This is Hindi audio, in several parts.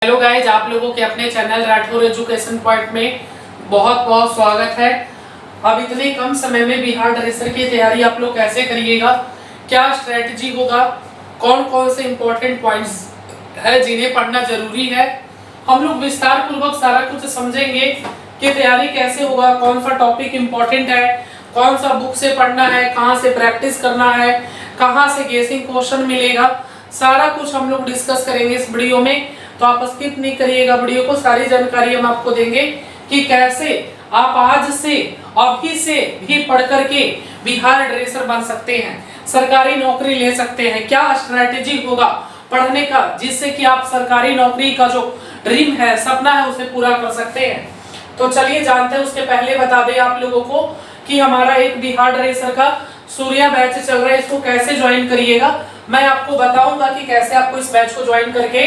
हेलो गाइज, आप लोगों के अपने चैनल राठौर एजुकेशन पॉइंट में बहुत बहुत स्वागत है। अब इतने कम समय में बिहार ड्रेसर की तैयारी आप लोग कैसे करिएगा, क्या स्ट्रेटजी होगा, कौन कौन से इम्पोर्टेंट पॉइंट्स है जिन्हें पढ़ना जरूरी है, हम लोग विस्तार पूर्वक सारा कुछ समझेंगे कि तैयारी कैसे होगा, कौन सा टॉपिक इम्पोर्टेंट है, कौन सा बुक से पढ़ना है, कहाँ से प्रैक्टिस करना है, कहाँ से गेसिंग क्वेश्चन मिलेगा, सारा कुछ हम लोग डिस्कस करेंगे इस वीडियो में। तो आप स्किप नहीं करिएगा वीडियो को, सारी जानकारी हम आपको देंगे कि कैसे आप आज से अभी से भी पढ़ करके बिहार ड्रेसर बन सकते हैं, सरकारी नौकरी ले सकते हैं। क्या स्ट्रैटेजी होगा पढ़ने का जिससे कि आप सरकारी नौकरी का जो ड्रीम है, सपना है, उसे पूरा कर सकते हैं। तो चलिए जानते हैं। उसके पहले बता दें आप लोगों को कि हमारा एक बिहार ड्रेसर का सूर्या बैच चल रहा है, इसको कैसे ज्वाइन करिएगा मैं आपको बताऊंगा कि कैसे आपको इस बैच को ज्वाइन करके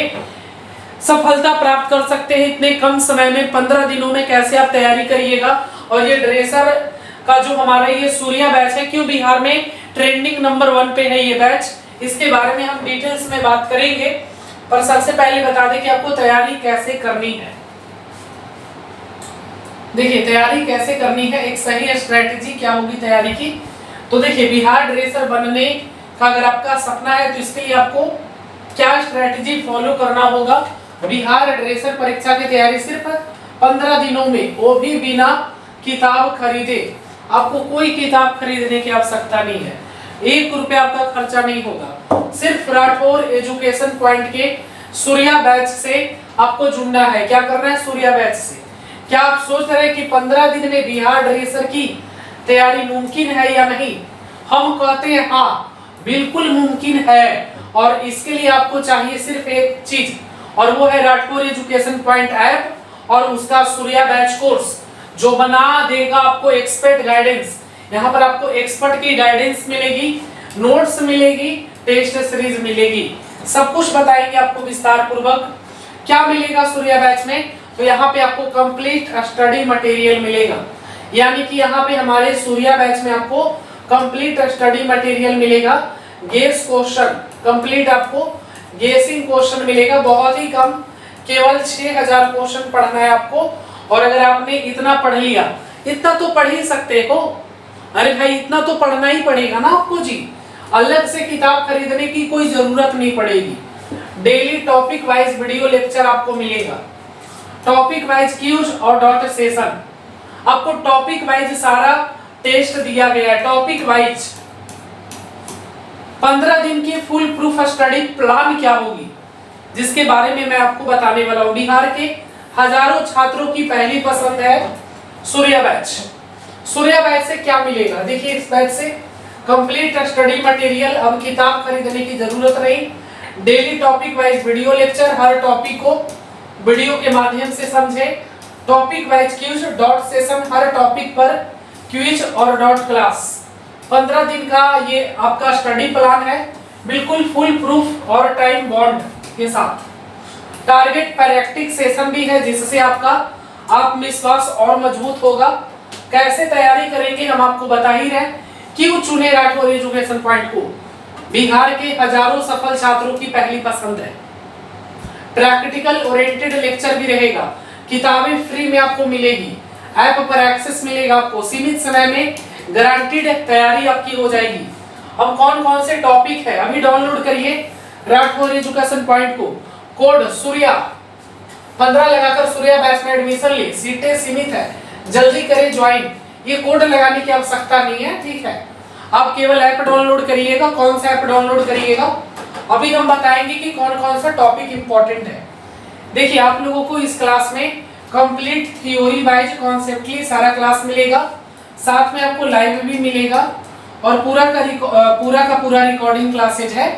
सफलता प्राप्त कर सकते हैं। इतने कम समय में 15 दिनों में कैसे आप तैयारी करिएगा। और ये ड्रेसर का जो हमारा ये सूर्या बैच है, क्यों बिहार में ट्रेंडिंग नंबर 1 पे है ये बैच, इसके बारे में हम डिटेल्स में बात करेंगे। पर सबसे पहले बता दें कि आपको तैयारी कैसे करनी है। देखिए तैयारी कैसे करनी है, एक सही स्ट्रेटेजी क्या होगी तैयारी की। तो देखिए बिहार ड्रेसर बनने का अगर आपका सपना है तो इसके लिए आपको क्या स्ट्रेटेजी फॉलो करना होगा। बिहार ड्रेसर परीक्षा की तैयारी सिर्फ 15 दिनों में, वो भी बिना किताब खरीदे। आपको कोई किताब खरीदने की आवश्यकता नहीं है, 1 रुपया आपका खर्चा नहीं होगा। सिर्फ राठौर एजुकेशन पॉइंट के सूर्या बैच से आपको जुड़ना है। क्या करना है? सूर्या बैच से। क्या आप सोच रहे हैं कि 15 दिन में बिहार ड्रेसर की तैयारी मुमकिन है या नहीं? हम कहते हैं हाँ, बिल्कुल मुमकिन है। और इसके लिए आपको चाहिए सिर्फ एक चीज, और वो है राठौर एजुकेशन पॉइंट ऐप और उसका सूर्या बैच कोर्स, जो बना देगा आपको एक्सपर्ट गाइडेंस। यहाँ पर आपको एक्सपर्ट की गाइडेंस मिलेगी, नोट्स मिलेगी, टेस्ट सीरीज मिलेगी, सब कुछ बताएंगे आपको विस्तार पूर्वक। क्या मिलेगा सूर्या बैच में? तो यहाँ पे आपको कंप्लीट स्टडी मटेरियल मिलेगा। यानी कि यहाँ पे हमारे सूर्या बैच में आपको कंप्लीट स्टडी मटेरियल मिलेगा। गेस क्वेश्चन कंप्लीट, आपको गेसिंग क्वेश्चन मिलेगा, बहुत ही कम, केवल 6000 क्वेश्चन पढ़ना है आपको। और अगर आपने इतना पढ़ लिया, इतना तो पढ़ ही सकते हो, अरे भाई इतना तो पढ़ना ही पड़ेगा ना आपको जी, अलग से किताब खरीदने की कोई जरूरत नहीं पड़ेगी। Daily topic wise video lecture आपको मिलेगा, टॉपिक वाइज क्यूज और डॉट सेशन, आपको टॉपिक वाइज सारा टेस्ट दिया गया है, टॉपिक वाइज। 15 दिन की फुल प्रूफ स्टडी प्लान क्या होगी, जिसके बारे में मैं आपको बताने वाला हूं। बिहार के हजारों छात्रों की पहली पसंद है सूर्या बैच। सूर्या बैच से क्या मिलेगा? देखिए इस बैच से कंप्लीट स्टडी मटेरियल, अब किताब खरीदने की जरूरत नहीं। Daily topic wise video lecture, हर टॉपिक को वीडियो के माध्यम से समझे। Topic wise quiz, doubt session, हर टॉपिक पर क्विज और डॉट क्लास। 15 दिन का ये आपका स्टडी प्लान है, बिल्कुल फुल प्रूफ और टाइम बॉन्ड के साथ। टारगेट प्रैक्टिस सेशन भी है, जिससे आपका आत्मविश्वास और मजबूत होगा। कैसे तैयारी करेंगे हम आपको बता ही रहे। क्यों चुने राठौर एजुकेशन पॉइंट को? बिहार के हजारों सफल छात्रों की पहली पसंद है। प्रैक्टिकल ओरिएंटेड लेक्चर भी रहेगा, किताबें फ्री में आपको मिलेगी, ऐप पर एक्सेस मिलेगा आपको, सीमित समय में गारंटीड तैयारी आपकी हो जाएगी। अब कौन कौन से टॉपिक है, अभी डाउनलोड करिए राठौर एजुकेशन पॉइंट को, कोड सूर्या 15 लगाकर सूर्या बैच में एडमिशन ले, सीटें सीमित है, जल्दी करें ज्वाइन। ये कोड लगाने की आवश्यकता नहीं है, ठीक है। आप केवल ऐप डाउनलोड करिएगा। कौन सा ऐप डाउनलोड करिएगा अभी हम बताएंगे कि कौन कौन सा टॉपिक इंपॉर्टेंट है। देखिए आप लोगों को इस क्लास में कंप्लीट थ्योरी वाइज कॉन्सेप्टली सारा क्लास मिलेगा, साथ में आपको लाइव भी मिलेगा, और पूरा का पूरा रिकॉर्डिंग क्लासेज है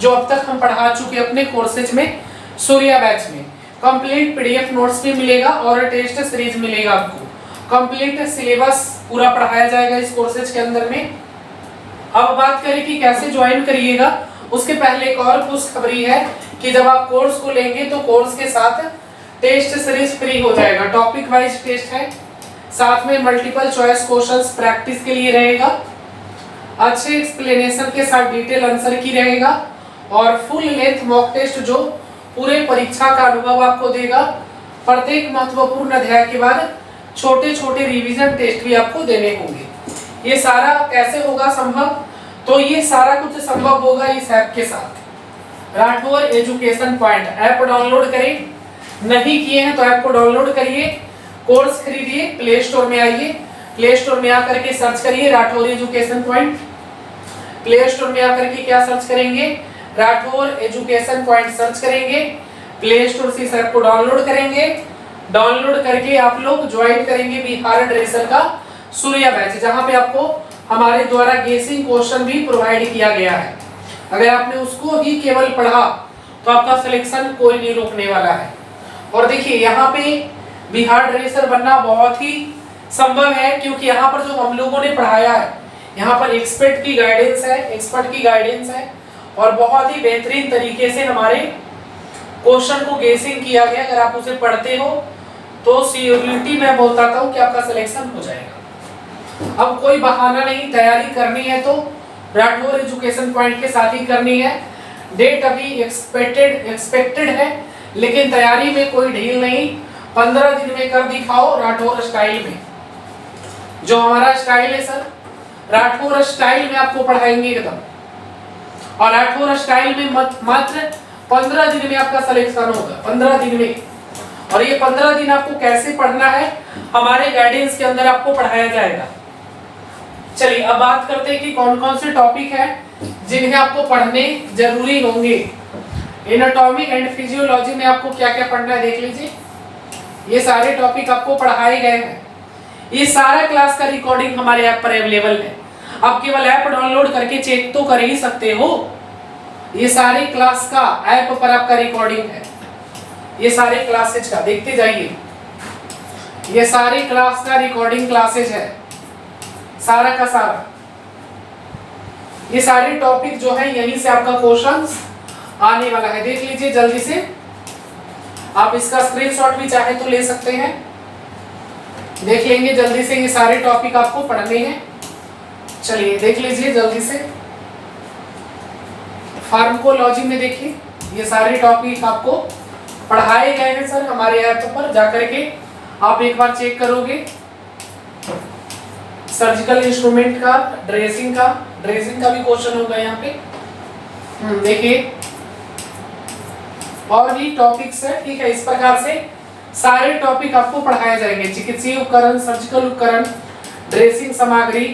जो अब तक हम पढ़ा चुके अपने कोर्सेज में सूर्या बैच में। कंप्लीट पीडीएफ नोट्स भी मिलेगा और टेस्ट सीरीज मिलेगा आपको। कंप्लीट सिलेबस पूरा पढ़ाया जाएगा इस कोर्सेज के अंदर में। अब बात करें कि कैसे ज्वाइन करिएगा, उसके पहले एक और खुशखबरी है कि जब आप कोर्स को लेंगे तो कोर्स के साथ टेस्ट सीरीज फ्री हो जाएगा। टॉपिक वाइज टेस्ट है, साथ में मल्टीपल चॉइस क्वेश्चंस प्रैक्टिस के लिए रहेगा, अच्छे एक्सप्लेनेशन के साथ डिटेल आंसर की रहेगा, और फुल लेंथ मॉक टेस्ट जो पूरे परीक्षा का अनुभव आपको देगा। प्रत्येक महत्वपूर्ण अध्याय के बाद छोटे छोटे रिवीजन टेस्ट भी आपको देने होंगे। ये सारा कैसे होगा संभव? तो ये सारा कुछ संभव होगा इस ऐप के साथ। Rathore education point app download करें, नहीं किए हैं तो ऐप को डाउनलोड करिए, कोर्स खरीदिए, प्ले स्टोर में आइए, प्ले स्टोर में आकर के सर्च करिए Rathore education point. Play store में आकर के क्या सर्च करेंगे? राठौर एजुकेशन पॉइंट सर्च करेंगे, प्ले स्टोर से इस ऐप को डाउनलोड करेंगे। डाउनलोड करके आप लोग ज्वाइन करेंगे बिहार ड्रेसर का सूर्या बैच, जहां पे आपको हमारे द्वारा गेसिंग क्वेश्चन भी प्रोवाइड किया गया है। अगर आपने उसको ही केवल पढ़ा तो आपका सिलेक्शन कोई नहीं रोकने वाला है। और देखिए यहाँ पे बिहार ड्रेसर बनना बहुत ही संभव है, क्योंकि यहाँ पर जो हम लोगों ने पढ़ाया है, यहाँ पर एक्सपर्ट की गाइडेंस है और बहुत ही बेहतरीन तरीके से हमारे क्वेश्चन को गेसिंग किया गया। अगर आप उसे पढ़ते हो तो सियोरिटी मैं बोलता हूँ कि आपका सिलेक्शन हो जाएगा। अब कोई बहाना नहीं, तैयारी करनी है तो राठौर एजुकेशन पॉइंट के साथ ही करनी है। डेट अभी एक्सपेक्टेड है, लेकिन तैयारी में कोई ढील नहीं। 15 दिन में कर दिखाओ राठौर स्टाइल में। जो हमारा स्टाइल है सर, राठौर स्टाइल में आपको पढ़ाएंगे एकदम, और राठौर स्टाइल में मात्र 15 दिन में आपका सिलेक्शन होगा। 15 दिन में। और ये 15 दिन आपको कैसे पढ़ना है, हमारे गाइडेंस के अंदर आपको पढ़ाया जाएगा। चलिए अब बात करते हैं कि कौन कौन से टॉपिक हैं जिन्हें आपको पढ़ने जरूरी होंगे। एनाटॉमी एंड फिजियोलॉजी में आपको क्या क्या पढ़ना है देख लीजिए। ये सारे टॉपिक आपको पढ़ाए गए हैं। ये सारा क्लास का रिकॉर्डिंग हमारे ऐप पर अवेलेबल है। आप केवल ऐप डाउनलोड करके चेक तो कर ही सकते हो। ये सारी क्लास का ऐप पर आपका रिकॉर्डिंग है। ये सारे क्लासेज का देखते जाइए। ये सारी क्लास का रिकॉर्डिंग क्लासेज है, सारा का सारा। ये सारे टॉपिक जो है यहीं से आपका क्वेश्चंस आने वाला है। देख लीजिए जल्दी से। आप इसका स्क्रीनशॉट भी चाहे तो ले सकते हैं। देख लेंगे जल्दी से, ये सारे टॉपिक आपको पढ़ने हैं। चलिए देख लीजिए जल्दी से। फार्माकोलॉजी में देखिए, ये सारे टॉपिक आपको पढ़ाए गए हैं सर हमारे ऐप पर। जाकर के आप एक बार चेक करोगे। सर्जिकल इंस्ट्रूमेंट का, ड्रेसिंग का भी क्वेश्चन होगा यहाँ पे। देखिए और भी टॉपिक्स है, ठीक है। इस प्रकार से सारे टॉपिक आपको पढ़ाए जाएंगे। चिकित्सीय उपकरण, सर्जिकल उपकरण, ड्रेसिंग सामग्री,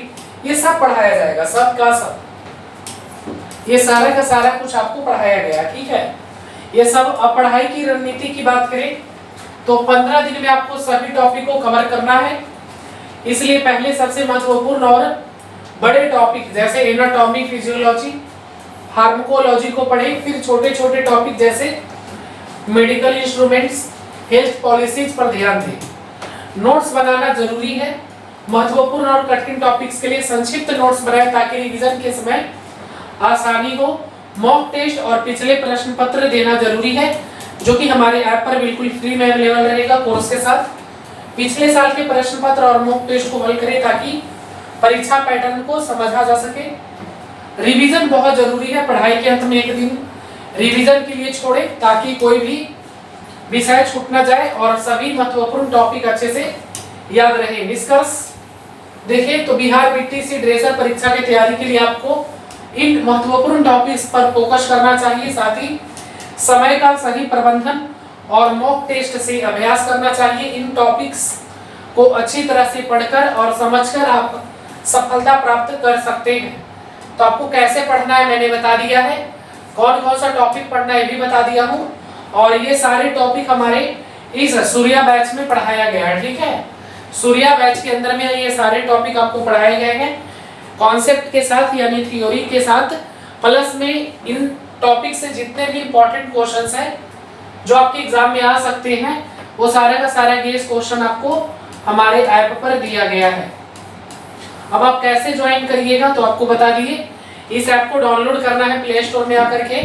ये सब पढ़ाया जाएगा। सब का सब, ये सारा का सारा कुछ आपको पढ़ाया गया, ठीक है। ये सब। अब पढ़ाई की रणनीति की बात करें तो 15 दिन में आपको सभी टॉपिक को कवर करना है। इसलिए पहले सबसे महत्वपूर्ण और बड़े टॉपिक जैसे एनाटॉमी, फिजियोलॉजी, फार्माकोलॉजी को पढ़ें। फिर छोटे छोटे टॉपिक जैसे मेडिकल इंस्ट्रूमेंट्स, हेल्थ पॉलिसीज पर ध्यान दें। नोट्स बनाना जरूरी है। महत्वपूर्ण और कठिन टॉपिक्स के लिए संक्षिप्त नोट्स बनाएं ताकि रिवीजन के समय आसानी हो। मॉक टेस्ट और पिछले प्रश्न पत्र देना जरूरी है, जो कि हमारे ऐप पर बिल्कुल फ्री में अवेलेबल रहेगा कोर्स के साथ। पिछले साल के प्रश्न पत्र और मॉक टेस्ट को हल करें ताकि परीक्षा पैटर्न को समझा जा सके। रिवीजन बहुत जरूरी है। पढ़ाई के अंत में एक दिन रिवीजन के लिए छोड़े ताकि कोई भी विषय छूट न जाए और सभी महत्वपूर्ण टॉपिक अच्छे से याद रहे। निष्कर्ष देखें तो बिहार बीटीसी ड्रेसर परीक्षा की तैयारी के लिए आपको इन महत्वपूर्ण टॉपिक्स पर फोकस करना चाहिए। साथ ही समय का सही प्रबंधन और मॉक टेस्ट से अभ्यास करना चाहिए। इन टॉपिक्स को अच्छी तरह से पढ़कर और समझकर आप सफलता प्राप्त कर सकते हैं। तो आपको कैसे पढ़ना है मैंने बता दिया है, कौन कौन सा टॉपिक पढ़ना है भी बता दिया हूँ। और ये सारे टॉपिक हमारे इस सूर्या बैच में पढ़ाया गया है, ठीक है। सूर्या बैच के अंदर में ये सारे टॉपिक आपको पढ़ाए गए हैं कॉन्सेप्ट के साथ, यानी थ्योरी के साथ। प्लस में इन टॉपिक से जितने भी इंपॉर्टेंट क्वेश्चंस हैं जो आपके एग्जाम में आ सकते हैं, वो सारा का सारा गेस क्वेश्चन आपको हमारे ऐप पर दिया गया है। अब आप कैसे ज्वाइन करिएगा तो आपको बता दिए। इस ऐप को डाउनलोड करना है प्ले स्टोर में आकर के।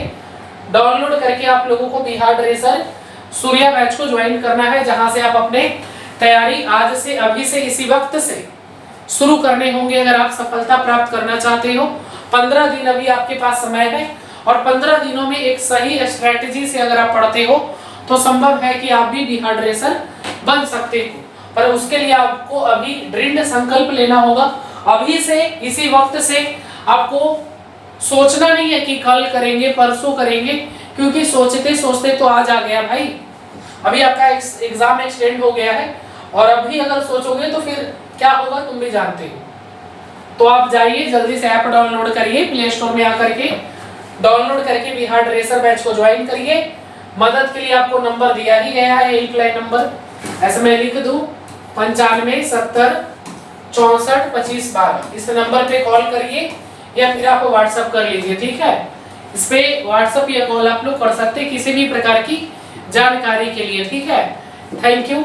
डाउनलोड करके आप लोगों को बिहार ड्रेसर सूर्या बैच को ज्वाइन करना है, जहां से आप अपने तैयारी आज से, अभी से, इसी वक्त से शुरू करने होंगे अगर आप सफलता प्राप्त करना चाहते हो। 15 दिन अभी आपके पास समय है और 15 दिनों में एक सही स्ट्रेटेजी से अगर आप पढ़ते हो तो संभव है कि आप भी बिहार ड्रेसर बन सकते हो। पर उसके लिए आपको अभी दृढ़ संकल्प लेना होगा। अभी से इसी वक्त से आपको सोचना नहीं है कि कल करेंगे परसों करेंगे, क्योंकि सोचते सोचते तो आज आ गया भाई। अभी आपका एग्जाम एक्सटेंड हो गया है और अभी अगर सोचोगे तो फिर क्या होगा तुम भी जानते हो। तो आप जाइए जल्दी से ऐप डाउनलोड करिए, प्ले स्टोर में आकर के डाउनलोड करके बिहार ड्रेसर बैच को ज्वाइन करिए। मदद के लिए आपको नंबर दिया ही गया है, हेल्पलाइन नंबर, ऐसे मैं लिख दूं 95 70 64 25 12। इस नंबर पे कॉल करिए या फिर आप व्हाट्सएप कर लीजिए, ठीक है। इस पे व्हाट्सएप या कॉल आप लोग कर सकते हैं किसी भी प्रकार की जानकारी के लिए, ठीक है। Thank you.